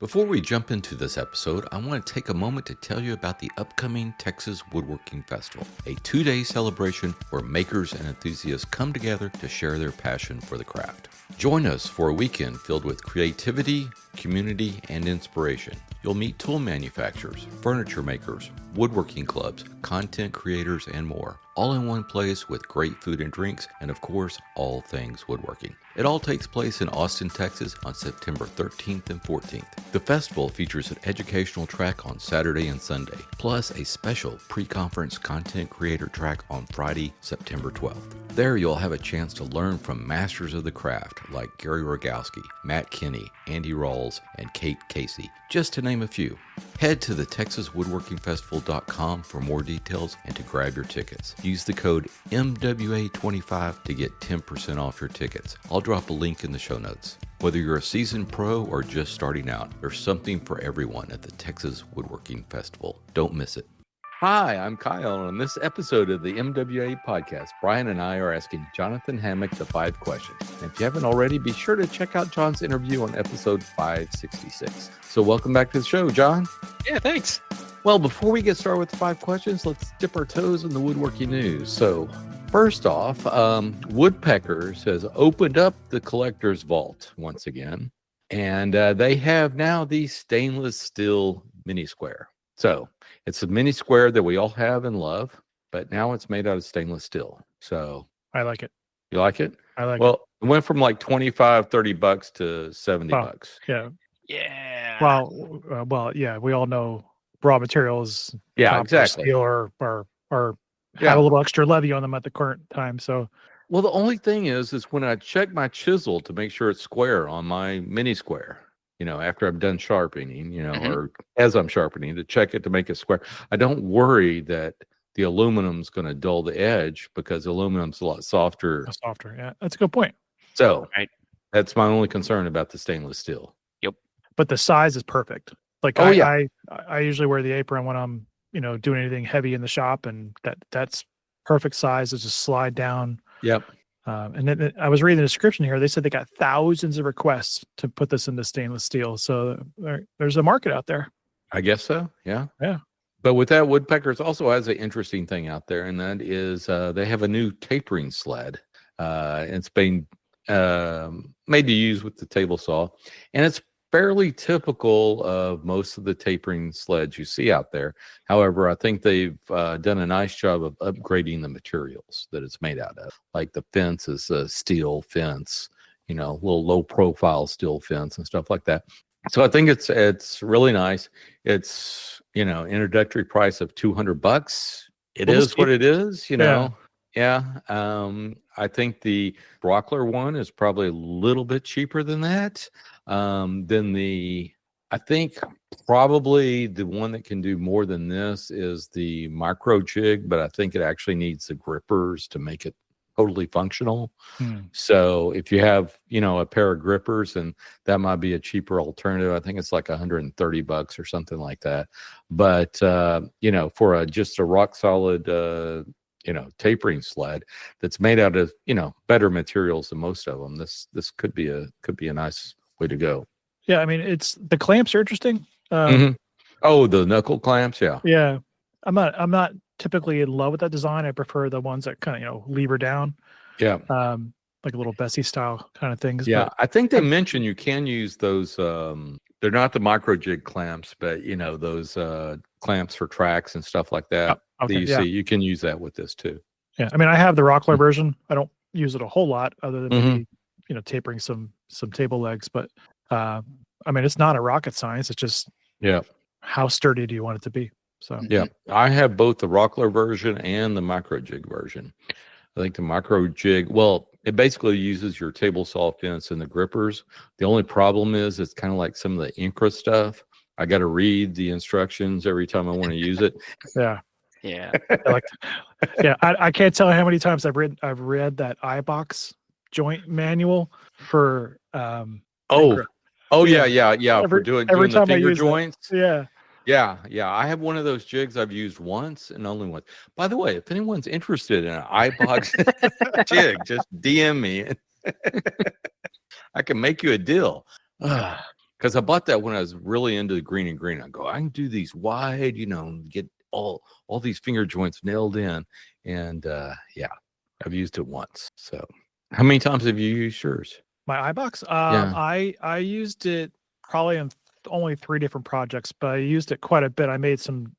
Before we jump into this episode, I want to take a moment to tell you about the upcoming Texas Woodworking Festival, a 2-day celebration where makers and enthusiasts come together to share their passion for the craft. Join us for a weekend filled with creativity, community, and inspiration. You'll meet tool manufacturers, furniture makers, woodworking clubs, content creators, and more, all in one place with great food and drinks, and of course, all things woodworking. It all takes place in Austin, Texas on September 13th and 14th. The festival features an educational track on Saturday and Sunday, plus a special pre-conference content creator track on Friday, September 12th. There you'll have a chance to learn from masters of the craft like Gary Rogowski, Matt Kinney, Andy Rawls, and Kate Casey, just to name a few. Head to the TexasWoodworkingFestival.com for more details and to grab your tickets. Use the code MWA25 to get 10% off your tickets. I'll drop a link in the show notes. Whether you're a seasoned pro or just starting out, there's something for everyone at the Texas Woodworking Festival. Don't miss it. Hi, I'm Kyle, and on this episode of the MWA podcast, Brian and I are asking Jonathon Hammack the 5 questions. And if you haven't already, be sure to check out John's interview on episode 566. So welcome back to the show, John. Yeah, thanks. Well, before we get started with the 5 questions, let's dip our toes in the woodworking news. So first off, Woodpeckers has opened up the collector's vault once again, and they have now the stainless steel mini square. So it's a mini square that we all have and love, but now it's made out of stainless steel. So I like it. You like it? I like it. Well, it went from like $25-$30 to $70. Yeah. Yeah. Well, yeah. We all know raw materials. Yeah, exactly. Steel or have a little extra levy on them at the current time. So, well, the only thing is when I check my chisel to make sure it's square on my mini square, after I'm done sharpening, or as I'm sharpening to check it to make it square, I don't worry that the aluminum's going to dull the edge because aluminum's a lot softer. Softer, yeah. That's a good point. So that's my only concern about the stainless steel. Yep. But the size is perfect. Like I usually wear the apron when I'm, doing anything heavy in the shop, and that's perfect size. It's just slide down. Yep. And then I was reading the description here. They said they got thousands of requests to put this into stainless steel. So there's a market out there. I guess so. Yeah. Yeah. But with that, Woodpeckers also has an interesting thing out there, and that is they have a new tapering sled. It's been made to use with the table saw, and it's fairly typical of most of the tapering sleds you see out there. However, I think they've done a nice job of upgrading the materials that it's made out of. Like the fence is a steel fence, little low profile steel fence and stuff like that. So I think it's really nice. It's, introductory price of $200. It is what it is, Yeah. I think the Brockler one is probably a little bit cheaper than that. I think probably the one that can do more than this is the micro jig, but I think it actually needs the grippers to make it totally functional. So if you have, a pair of grippers, and that might be a cheaper alternative. I think it's like $130 or something like that. But, for just a rock solid, tapering sled that's made out of, better materials than most of them, this could be a nice way to go. Yeah, I mean, the clamps are interesting. Oh, the knuckle clamps, yeah. Yeah, I'm not typically in love with that design. I prefer the ones that kind of lever down. Yeah. Like a little Bessie style kind of things. Yeah, I think they mentioned you can use those. They're not the micro jig clamps, but those clamps for tracks and stuff like that. Okay, that you see, you can use that with this too. Yeah, I mean, I have the Rockler version. I don't use it a whole lot, other than maybe tapering some table legs. But I mean, it's not a rocket science. It's just how sturdy do you want it to be? So yeah, I have both the Rockler version and the micro jig version. I think the micro jig, it basically uses your table saw fence and the grippers. The only problem is it's kind of like some of the Incra stuff. I got to read the instructions every time I want to use it. Yeah. Yeah. I can't tell how many times I've read that iBox joint manual for Incra. For doing the finger joints. Yeah. I have one of those jigs I've used once and only once. By the way, if anyone's interested in an iBox jig, just DM me. I can make you a deal. because I bought that when I was really into the green and green. I go, I can do these wide, get all these finger joints nailed in. And yeah, I've used it once. So how many times have you used yours? My iBox? Yeah. I used it probably in only 3 different projects, but I used it quite a bit. I made some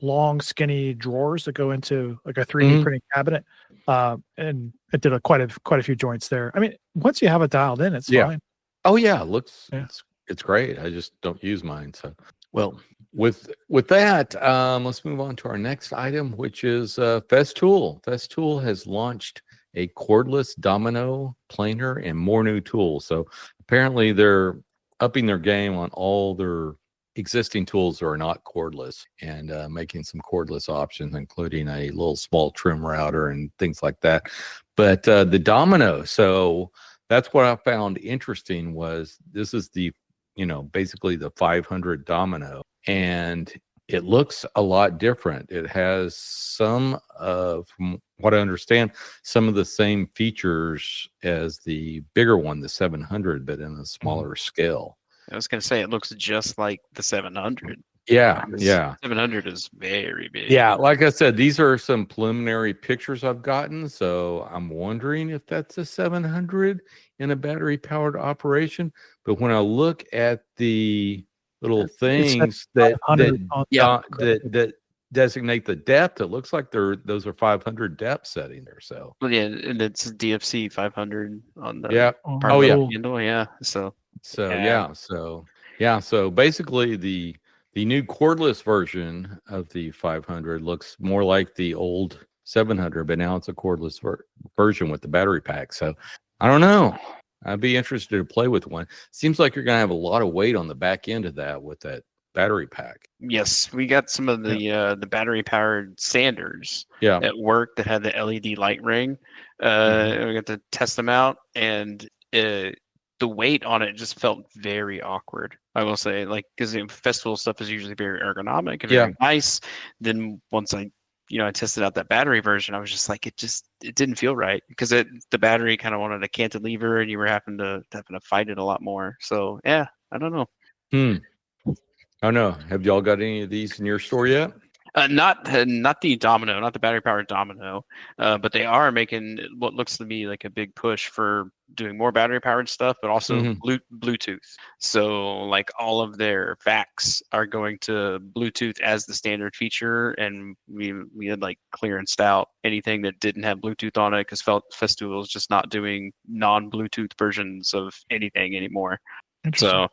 long, skinny drawers that go into like a 3D printing cabinet, and it did quite a few joints there. I mean, once you have it dialed in, it's fine. Oh yeah, it's great. I just don't use mine. So well, with that, let's move on to our next item, which is Festool. Festool has launched a cordless domino planer and more new tools. So apparently they're upping their game on all their existing tools that are not cordless and making some cordless options, including a little small trim router and things like that. But the domino, so that's what I found interesting was this is the, basically the 500 domino, and it looks a lot different. It has some from what I understand, some of the same features as the bigger one, the 700, but in a smaller scale. I was going to say, it looks just like the 700. Yeah. 700 is very big. Yeah, like I said, these are some preliminary pictures I've gotten, so I'm wondering if that's a 700 in a battery-powered operation. But when I look at the little things that designate the depth, it looks like those are 500 depth setting there. So well, yeah, and it's DFC 500 on the handle. Yeah, so basically the new cordless version of the 500 looks more like the old 700, but now it's a cordless version with the battery pack. So I don't know. I'd be interested to play with one. Seems like you're going to have a lot of weight on the back end of that with that battery pack. Yes, we got some of the battery powered sanders at work that had the LED light ring. We got to test them out, and the weight on it just felt very awkward. I will say, like, because festival stuff is usually very ergonomic and very nice. Then once I tested out that battery version, I was just like, it didn't feel right because the battery kind of wanted a cantilever, and you were having to fight it a lot more. So yeah, I don't know. I don't know. Have y'all got any of these in your store yet? Not the domino, not the battery powered domino, but they are making what looks to be like a big push for doing more battery powered stuff, but also Bluetooth. So like all of their VACs are going to Bluetooth as the standard feature, and we had like clearanced out anything that didn't have Bluetooth on it because Festool is just not doing non-Bluetooth versions of anything anymore. So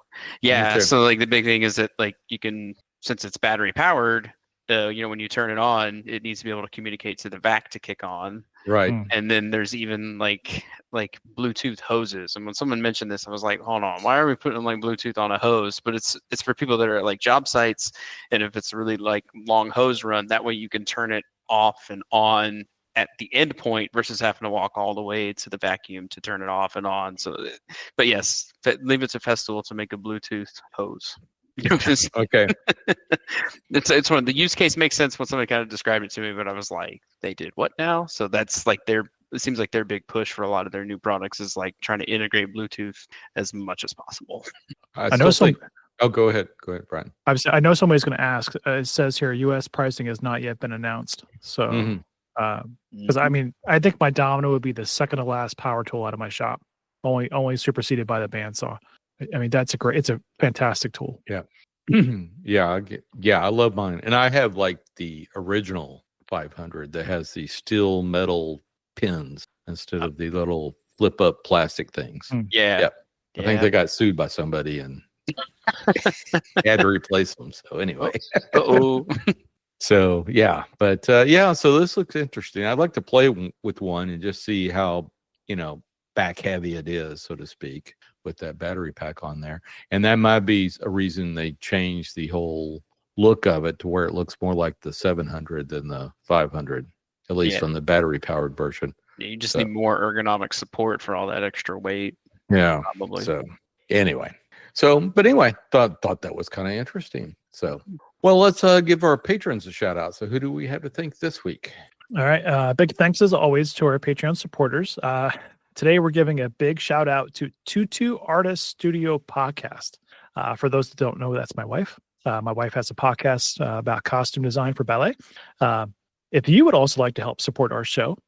so like the big thing is that like you can, since it's battery powered, when you turn it on, it needs to be able to communicate to the VAC to kick on. Right. And then there's even like Bluetooth hoses. And when someone mentioned this, I was like, hold on, why are we putting like Bluetooth on a hose? But it's for people that are at like job sites, and if it's really like long hose run, that way you can turn it off and on at the end point versus having to walk all the way to the vacuum to turn it off and on. So, but yes, leave it to Festool to make a Bluetooth hose. Okay. It's one of the use case makes sense when somebody kind of described it to me, but I was like, they did what now? So that's like it seems like their big push for a lot of their new products is like trying to integrate Bluetooth as much as possible. I know some. Oh, go ahead, Brian. I know somebody's going to ask. It says here, U.S. pricing has not yet been announced. So, because I mean, I think my domino would be the second to last power tool out of my shop, only superseded by the bandsaw. I mean, it's a fantastic tool. Yeah. I love mine. And I have like the original 500 that has the steel metal pins instead of the little flip up plastic things. Yeah. I think they got sued by somebody and had to replace them. So anyway. So yeah, but so this looks interesting. I'd like to play with one and just see how, back heavy it is, so to speak, with that battery pack on there. And that might be a reason they changed the whole look of it to where it looks more like the 700 than the 500, at least on the battery powered version. You just need more ergonomic support for all that extra weight. Yeah, probably. So anyway, thought that was kind of interesting. So, well, let's give our patrons a shout out. So who do we have to thank this week? All right. Big thanks as always to our Patreon supporters. today we're giving a big shout out to Tutu Artist Studio Podcast. For those that don't know, that's my wife. My wife has a podcast about costume design for ballet. If you would also like to help support our show,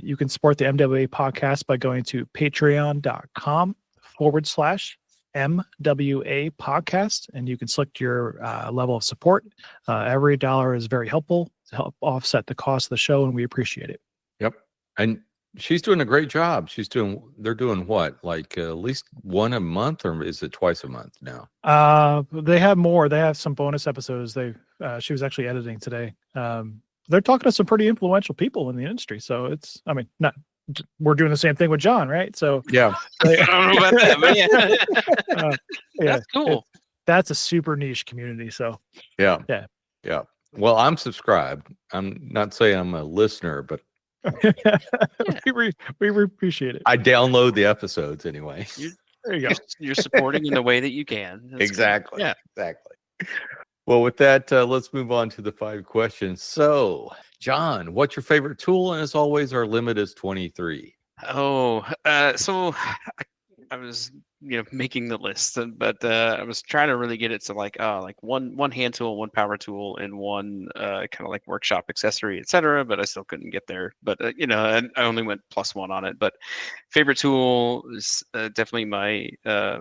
you can support the MWA podcast by going to patreon.com/MWA podcast, and you can select your level of support. Every dollar is very helpful to help offset the cost of the show, and we appreciate it. Yep. And she's doing a great job. They're doing what? Like at least one a month, or is it twice a month now? They have more. They have some bonus episodes. She was actually editing today. They're talking to some pretty influential people in the industry. So we're doing the same thing with John, right? So yeah, I don't know about that, but yeah, that's cool. That's a super niche community. So yeah. Well, I'm subscribed. I'm not saying I'm a listener, but we appreciate it. I download the episodes anyway. There you go. You're supporting in the way that you can. That's exactly. Good. Yeah, exactly. Well, with that, let's move on to the 5 questions. So, John, what's your favorite tool? And as always, our limit is 23. So I was, making the list, but I was trying to really get it to like one hand tool, one power tool, and one kind of like workshop accessory, etc. But I still couldn't get there. But and I only went +1 on it. But favorite tool is definitely my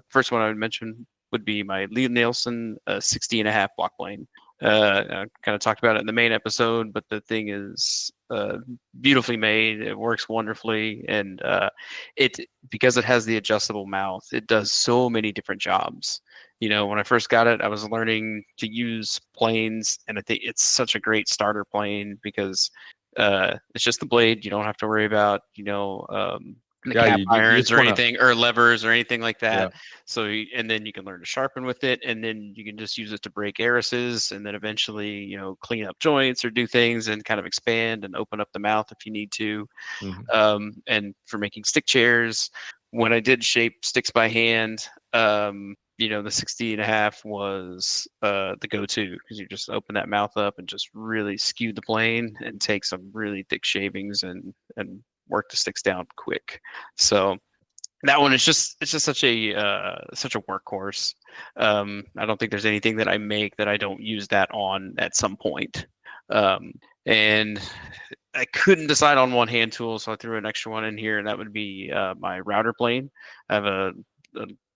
first one I would mention would be my Lie-Nielsen 60.5 block plane. I kind of talked about it in the main episode, but the thing is beautifully made. It works wonderfully, and because it has the adjustable mouth, it does so many different jobs. When I first got it, I was learning to use planes, and I think it's such a great starter plane because it's just the blade. You don't have to worry about the cap irons or anything, or levers or anything like that. Yeah. So, and then you can learn to sharpen with it, and then you can just use it to break erises, and then eventually, clean up joints or do things and kind of expand and open up the mouth if you need to. Mm-hmm. And for making stick chairs, when I did shape sticks by hand, the 60.5 was the go-to, because you just open that mouth up and just really skew the plane and take some really thick shavings and work the sticks down quick. So that one is it's just such a workhorse. I don't think there's anything that I make that I don't use that on at some point. And I couldn't decide on one hand tool, so I threw an extra one in here, and that would be my router plane. I have a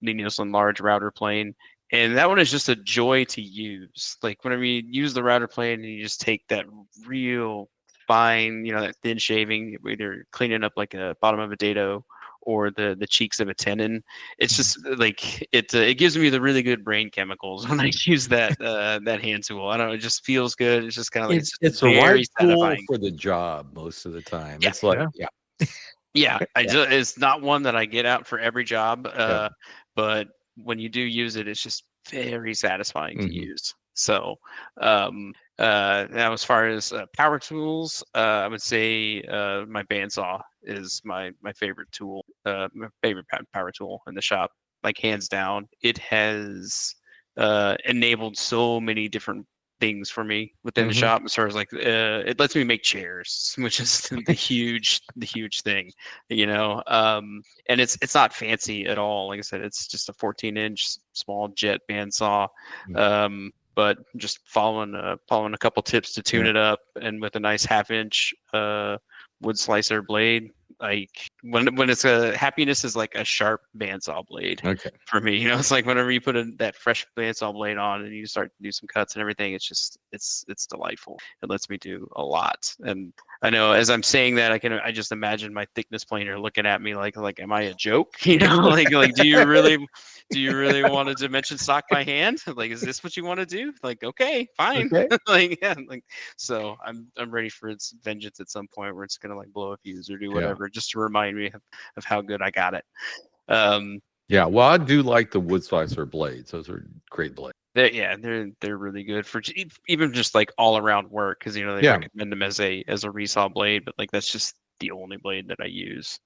Lie-Nielsen large router plane, and that one is just a joy to use. Like whenever you use the router plane and you just take that real fine, that thin shaving, either cleaning up like a bottom of a dado or the cheeks of a tenon. It's just like it gives me the really good brain chemicals when I use that hand tool. I don't know, it just feels good. It's just kind of like it's the right tool for the job most of the time. Yeah. It's like it's not one that I get out for every job, but when you do use it, it's just very satisfying to use. So now as far as power tools, I would say my bandsaw is my favorite tool, my favorite power tool in the shop, like hands down. It has enabled so many different things for me within the shop, as far as like it lets me make chairs, which is the huge thing, and it's not fancy at all. Like I said, it's just a 14-inch small jet bandsaw. But just following a couple tips to tune it up, and with a nice 1/2-inch wood slicer blade. Like when it's happiness is like a sharp bandsaw blade. Okay. For me, it's like whenever you put that fresh bandsaw blade on and you start to do some cuts and everything, it's delightful. It lets me do a lot. And I know as I'm saying that, I just imagine my thickness planer looking at me like am I a joke? Like do you really want to dimension stock by hand? Like, is this what you want to do? Like, okay, fine. Okay. So I'm ready for its vengeance at some point where it's gonna like blow a fuse or do whatever, just to remind me of how good I got it. Well, I do like the wood slicer blades. Those are great blades. They're really good for even just like all around work, because they recommend them as a resaw blade, but like that's just the only blade that I use.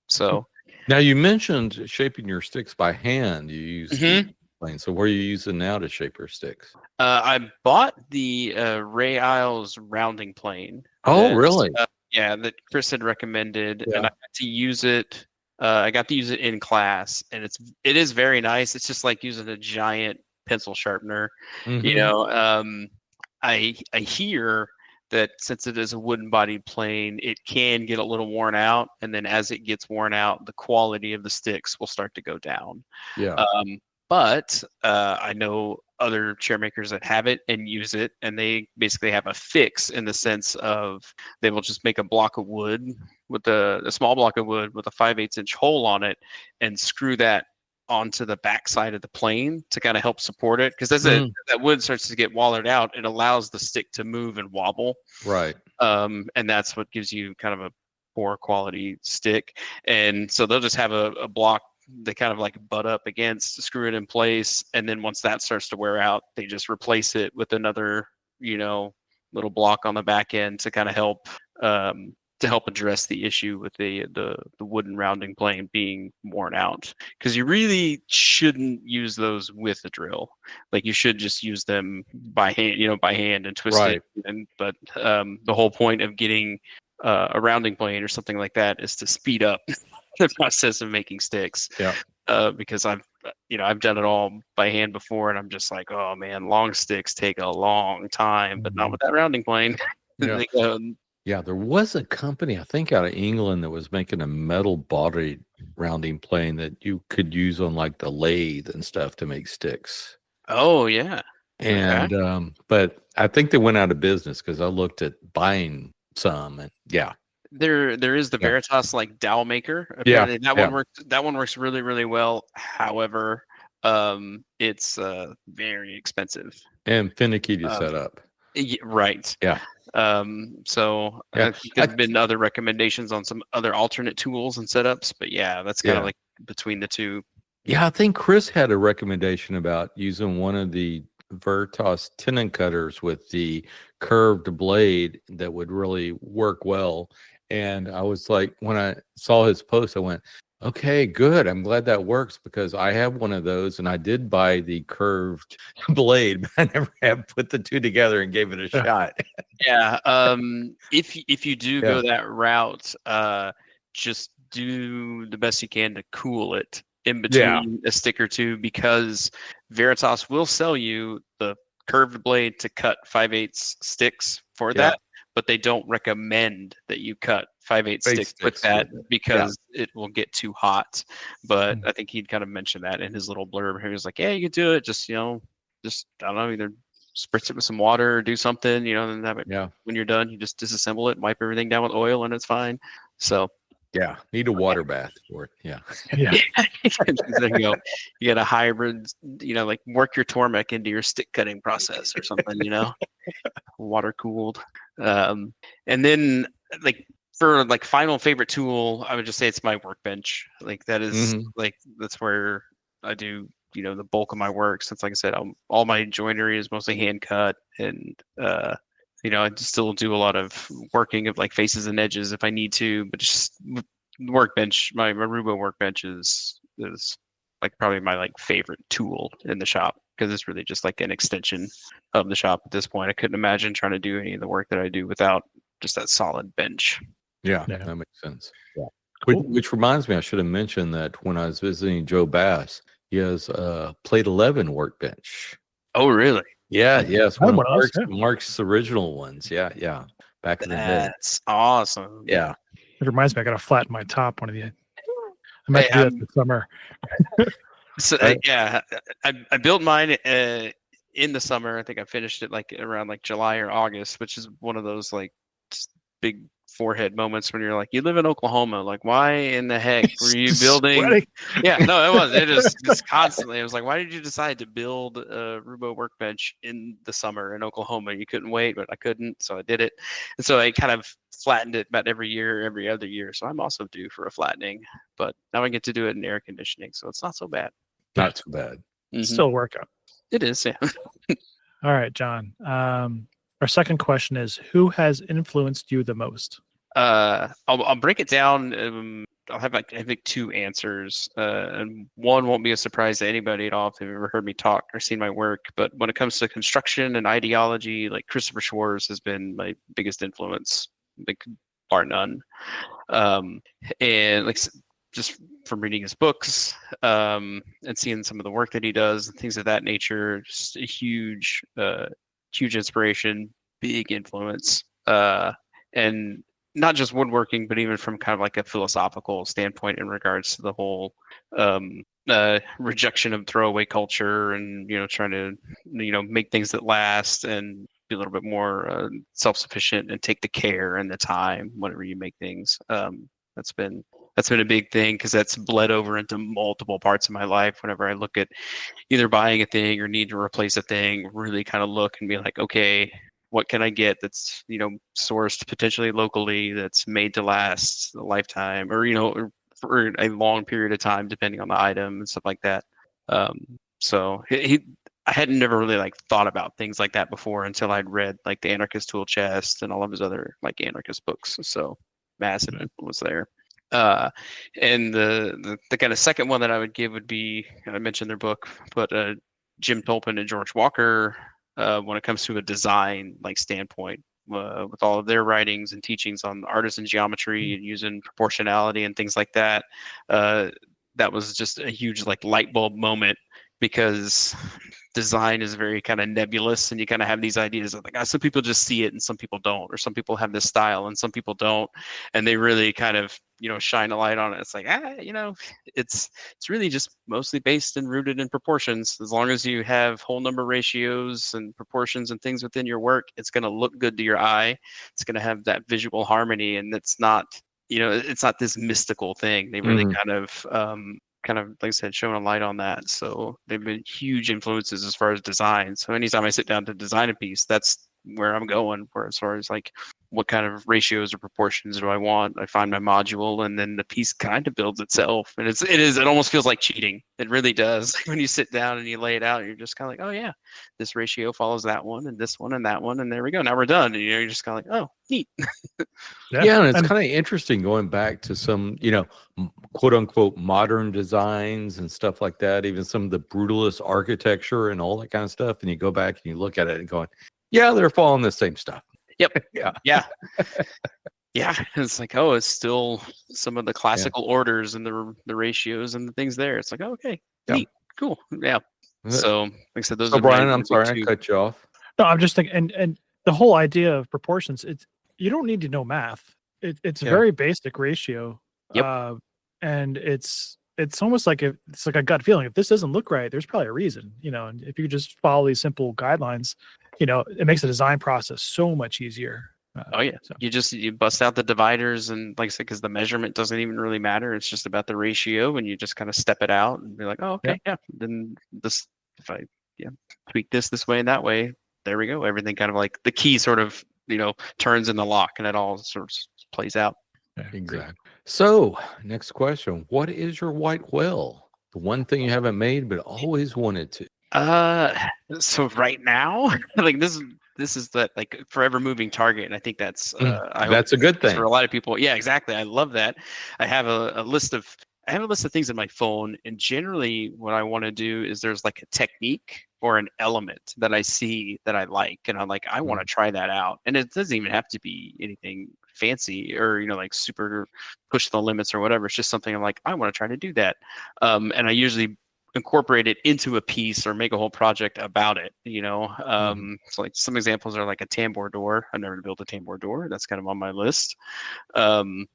So now you mentioned shaping your sticks by hand. You use plane. So where are you using now to shape your sticks? I bought the Ray Iles rounding plane. Oh, really? Yeah, that Chris had recommended, and I got to use it. I got to use it in class, and it is very nice. It's just like using a giant pencil sharpener. You know, I hear that since it is a wooden bodied plane, it can get a little worn out, and then as it gets worn out, the quality of the sticks will start to go down. Yeah. But I know other chair makers that have it and use it, and they basically have a fix in the sense of they will just make a block of wood with a small block of wood with a 5/8 inch hole on it and screw that onto the back side of the plane to kind of help support it. Because as that wood starts to get wallered out, it allows the stick to move and wobble. Right. And that's what gives you kind of a poor quality stick. And so they'll just have a block they kind of like butt up against, screw it in place, and then once that starts to wear out, they just replace it with another, little block on the back end to kind of help address the issue with the wooden rounding plane being worn out. Because you really shouldn't use those with a drill. Like you should just use them by hand and twist it. But the whole point of getting a rounding plane or something like that is to speed up the process of making sticks. Yeah. Because I've done it all by hand before, and I'm just like, oh man, long sticks take a long time, but not with that rounding plane. Yeah, there was a company, I think out of England, that was making a metal bodied rounding plane that you could use on like the lathe and stuff to make sticks. Oh yeah. And but I think they went out of business because I looked at buying some, and there is the Veritas like dowel maker. Apparently that one works really, really well. However, it's very expensive and finicky to set up. Right. Yeah. So I think there's been other recommendations on some other alternate tools and setups, but that's kind of like between the two. Yeah, I think Chris had a recommendation about using one of the Veritas tenon cutters with the curved blade that would really work well. And I was like, when I saw his post, I went, okay, good. I'm glad that works because I have one of those, and I did buy the curved blade, but I never have put the two together and gave it a shot. Yeah. If you do go that route, just do the best you can to cool it in between a stick or two, because Veritas will sell you the curved blade to cut 5/8 sticks for that. But they don't recommend that you cut 5/8 sticks with that because it will get too hot. But I think he'd kind of mentioned that in his little blurb. He was like, yeah, you can do it. Just, I don't know, either spritz it with some water or do something, and have it. When you're done, you just disassemble it, wipe everything down with oil, and it's fine. So. Yeah, need a water bath for it. Yeah. There you go. You get a hybrid, like work your Tormek into your stick cutting process or something, water cooled. And then like for like final favorite tool, I would just say it's my workbench. Like that is that's where I do, the bulk of my work. Since like I said, all my joinery is mostly hand cut, and I still do a lot of working of like faces and edges if I need to, but just workbench, my Aruba workbench is like probably my like favorite tool in the shop, because it's really just like an extension of the shop at this point. I couldn't imagine trying to do any of the work that I do without just that solid bench. Yeah. That makes sense. Yeah. Cool. Which reminds me, I should have mentioned that when I was visiting Joe Bass, he has a Plate 11 workbench. Oh, really? Yeah, yes. One of Mark's original ones. Yeah. Back in the day. That's awesome. Yeah. It reminds me, I got to flatten my top one of the. I might do that this summer. So I built mine in the summer. I think I finished it like around like July or August, which is one of those like big forehead moments when you're like, you live in Oklahoma, like why in the heck were you building? It was. It just constantly. I was like, why did you decide to build a Rubo workbench in the summer in Oklahoma? You couldn't wait, but I couldn't, so I did it. And so I kind of flattened it about every other year. So I'm also due for a flattening, but now I get to do it in air conditioning, so it's not so bad. Not so bad. Still a workout. It is, yeah. All right, John. Our second question is, who has influenced you the most? I'll break it down. I'll have I think two answers. And one won't be a surprise to anybody at all if they've ever heard me talk or seen my work. But when it comes to construction and ideology, like Christopher Schwarz has been my biggest influence. Like bar none. And like just from reading his books and seeing some of the work that he does and things of that nature, just a huge inspiration, big influence, and not just woodworking, but even from kind of like a philosophical standpoint in regards to the whole rejection of throwaway culture and, trying to, make things that last and be a little bit more self-sufficient and take the care and the time whenever you make things. That's been a big thing because that's bled over into multiple parts of my life. Whenever I look at either buying a thing or need to replace a thing, really kind of look and be like, okay, what can I get that's, sourced potentially locally, that's made to last a lifetime, or, for a long period of time, depending on the item and stuff like that. So I hadn't never really like thought about things like that before until I'd read like the Anarchist Tool Chest and all of his other like anarchist books. So massive influence there. And the kind of second one that I would give would be, I mentioned their book, but Jim Tolpin and George Walker, when it comes to a design like standpoint, with all of their writings and teachings on artisan geometry and using proportionality and things like that. That was just a huge like light bulb moment, because design is very kind of nebulous, and you kind of have these ideas of like, some people just see it and some people don't, or some people have this style and some people don't, and they really kind of shine a light on it. It's like, it's really just mostly based and rooted in proportions. As long as you have whole number ratios and proportions and things within your work, it's going to look good to your eye. It's going to have that visual harmony, and it's not it's not this mystical thing. They really kind of like I said, showing a light on that. So they've been huge influences as far as design. So anytime I sit down to design a piece, that's where I'm going for, as far as like what kind of ratios or proportions do I want. I find my module, and then the piece kind of builds itself. And it almost feels like cheating. It really does. When you sit down and you lay it out, you're just kind of like, oh yeah, this ratio follows that one and this one and that one, and there we go. Now we're done. And you're just kind of like, oh, neat. Yeah, and it's kind of interesting going back to some, quote unquote modern designs and stuff like that, even some of the brutalist architecture and all that kind of stuff. And you go back and you look at it and going, yeah, they're following the same stuff. Yep. Yeah. It's like, oh, it's still some of the classical orders and the ratios and the things there. It's like, oh, okay, neat, cool. Yeah. So, like I said, those are Brian, I'm sorry I cut you off. No, I'm just thinking, and the whole idea of proportions, you don't need to know math. It's very basic ratio. Yep. And it's almost like it's like a gut feeling. If this doesn't look right, there's probably a reason, and if you just follow these simple guidelines, it makes the design process so much easier. So. You bust out the dividers, and like I said, because the measurement doesn't even really matter. It's just about the ratio, and you just kind of step it out and be like, oh, okay, then this, if I tweak this way and that way, there we go. Everything kind of like the key sort of turns in the lock, and it all sort of plays out. Exactly. So next question: what is your white whale? The one thing you haven't made but always wanted to. So right now, like this is that like forever moving target, and I think that's that's a good thing for a lot of people. Yeah, exactly. I love that. I have a list of things in my phone, and generally what I want to do is there's like a technique or an element that I see that I like, and I'm like, I want to try that out. And it doesn't even have to be anything fancy or like super push the limits or whatever. It's just something I'm like, I want to try to do that. And I usually incorporate it into a piece or make a whole project about it, So like some examples are like a tambour door. I've never built a tambour door. That's kind of on my list. You're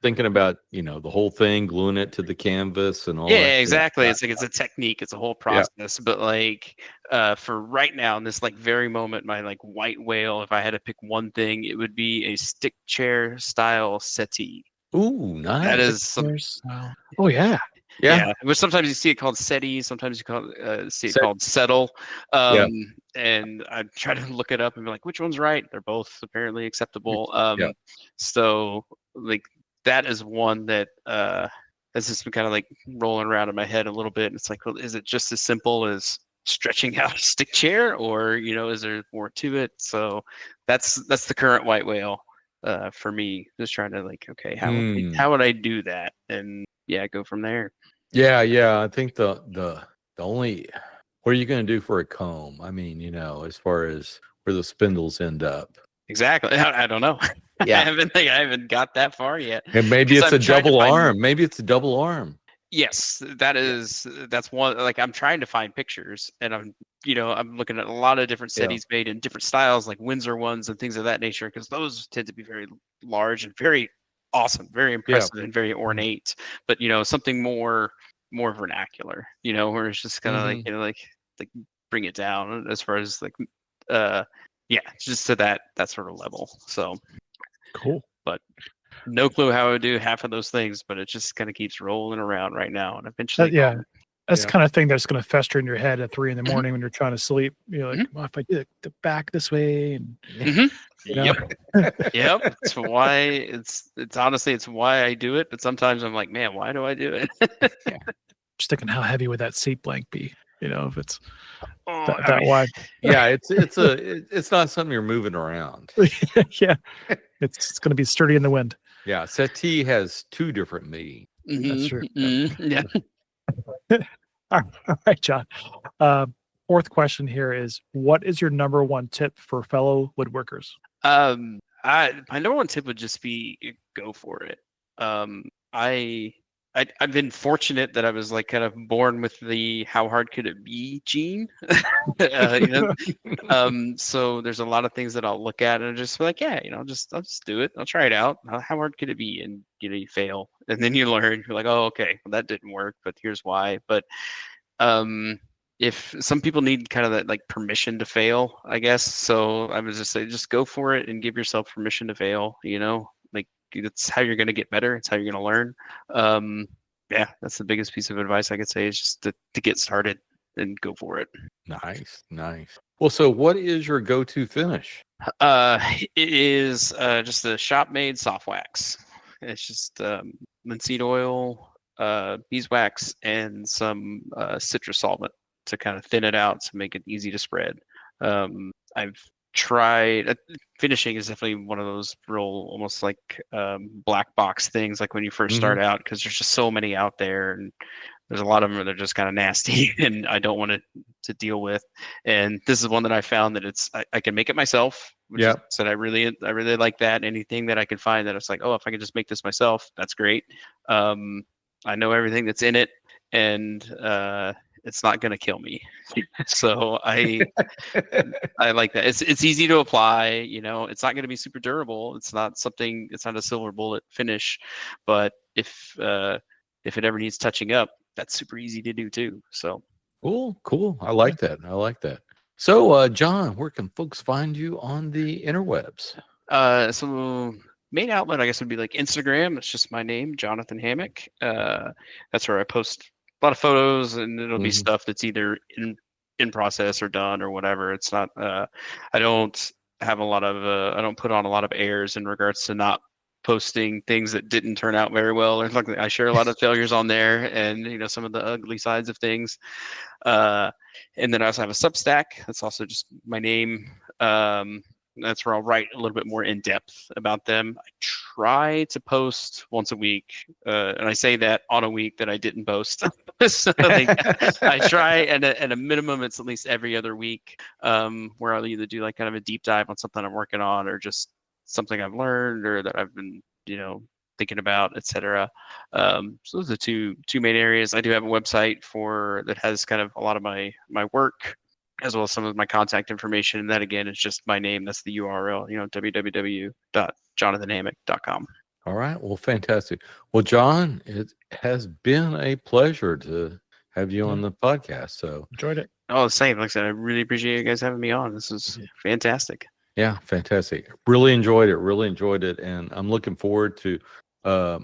thinking about the whole thing, gluing it to the canvas and all that. Yeah, exactly. It's like it's a technique, it's a whole process. But like for right now, in this like very moment, my like white whale, if I had to pick one thing, it would be a stick chair style settee. Ooh, nice. That is Oh yeah. Yeah, but sometimes you see it called settee, sometimes you see it called settle. And I try to look it up and be like, which one's right? They're both apparently acceptable. So like that is one that has just been kind of like rolling around in my head a little bit. And it's like, well, is it just as simple as stretching out a stick chair, or is there more to it? So that's the current white whale for me. Just trying to like, okay, how would I do that? And go from there. I think the only, what are you going to do for a comb? I mean, as far as where the spindles end up, Exactly. I don't know. Yeah. I haven't got that far yet. And maybe it's a double arm. Maybe it's a double arm. Yes, that's one. Like, I'm trying to find pictures, and I'm looking at a lot of different settees made in different styles, like Windsor ones and things of that nature, because those tend to be very large and very awesome, very impressive, and very ornate. But something more vernacular, where it's just kind of like bring it down as far as like just to that sort of level. So cool. But no clue how I would do half of those things, but it just kind of keeps rolling around right now, and eventually that's the kind of thing that's going to fester in your head at 3 a.m. when you're trying to sleep. You're like, well, if I do the back this way, and yep. It's why it's honestly it's why I do it. But sometimes I'm like, man, why do I do it? Just thinking, how heavy would that seat blank be? If it's that wide. Yeah, it's not something you're moving around. Yeah, it's going to be sturdy in the wind. Yeah, settee has 2 different meanings. That's true. Yeah. All right, John. 4th question here is: what is your number 1 tip for fellow woodworkers? My number 1 tip would just be go for it. I've been fortunate that I was like kind of born with the how hard could it be gene. So there's a lot of things that I'll look at and just be like, I'll just do it. I'll try it out. How hard could it be? And you fail, and then you learn. You're like, oh, okay, well, that didn't work, but here's why. But if some people need kind of that like permission to fail, I guess. So I would just say, just go for it and give yourself permission to fail. Like, it's how you're going to get better. It's how you're going to learn. That's the biggest piece of advice I could say, is just to get started and go for it. Nice. Well, so what is your go-to finish? It is just a shop-made soft wax. It's just linseed oil, beeswax, and some citrus solvent to kind of thin it out to make it easy to spread. I've tried finishing is definitely one of those real almost like black box things, like when you first start out, because there's just so many out there, and there's a lot of them that are just kind of nasty and I don't want to deal with. And this is one that I found that I can make it myself, which is, I really like that. Anything that I can find that it's like, oh, if I can just make this myself, that's great. I know everything that's in it, and it's not going to kill me. So I like that. It's easy to apply, it's not going to be super durable. It's not a silver bullet finish, but if it ever needs touching up, that's super easy to do too. So cool. I like that. So John, where can folks find you on the interwebs? So main outlet, I guess, would be like Instagram. It's just my name, Jonathon Hammack. That's where I post a lot of photos, and it'll be stuff that's either in process or done or whatever. It's not I don't have I don't put on a lot of airs in regards to not posting things that didn't turn out very well, or something. I share a lot of failures on there, and some of the ugly sides of things. And then I also have a Substack. That's also just my name. That's where I'll write a little bit more in depth about them. I try to post once a week, and I say that on a week that I didn't post. So I try, and at a minimum, it's at least every other week, where I'll either do like kind of a deep dive on something I'm working on, or just something I've learned or that I've been, thinking about, etc. So those are the two main areas. I do have a website that has kind of a lot of my work, as well as some of my contact information. And that, again, is just my name. That's the URL, www.jonathonhammack.com. All right. Well, fantastic. Well, John, it has been a pleasure to have you on the podcast. So enjoyed it. Oh, the same. Like I said, I really appreciate you guys having me on. This is fantastic. Yeah, fantastic. Really enjoyed it. And I'm looking forward to what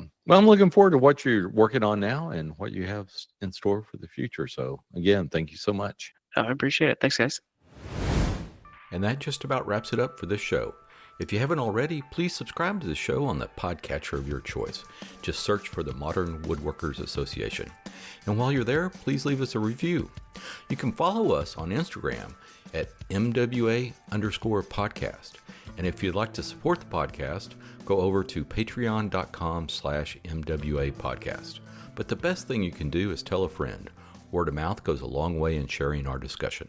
you're working on now and what you have in store for the future. So again, thank you so much. I appreciate it. Thanks, guys. And that just about wraps it up for this show. If you haven't already, please subscribe to the show on the podcatcher of your choice. Just search for the Modern Woodworkers Association. And while you're there, please leave us a review. You can follow us on Instagram at MWA_podcast. And if you'd like to support the podcast, go over to patreon.com/MWA podcast. But the best thing you can do is tell a friend. Word of mouth goes a long way in sharing our discussion.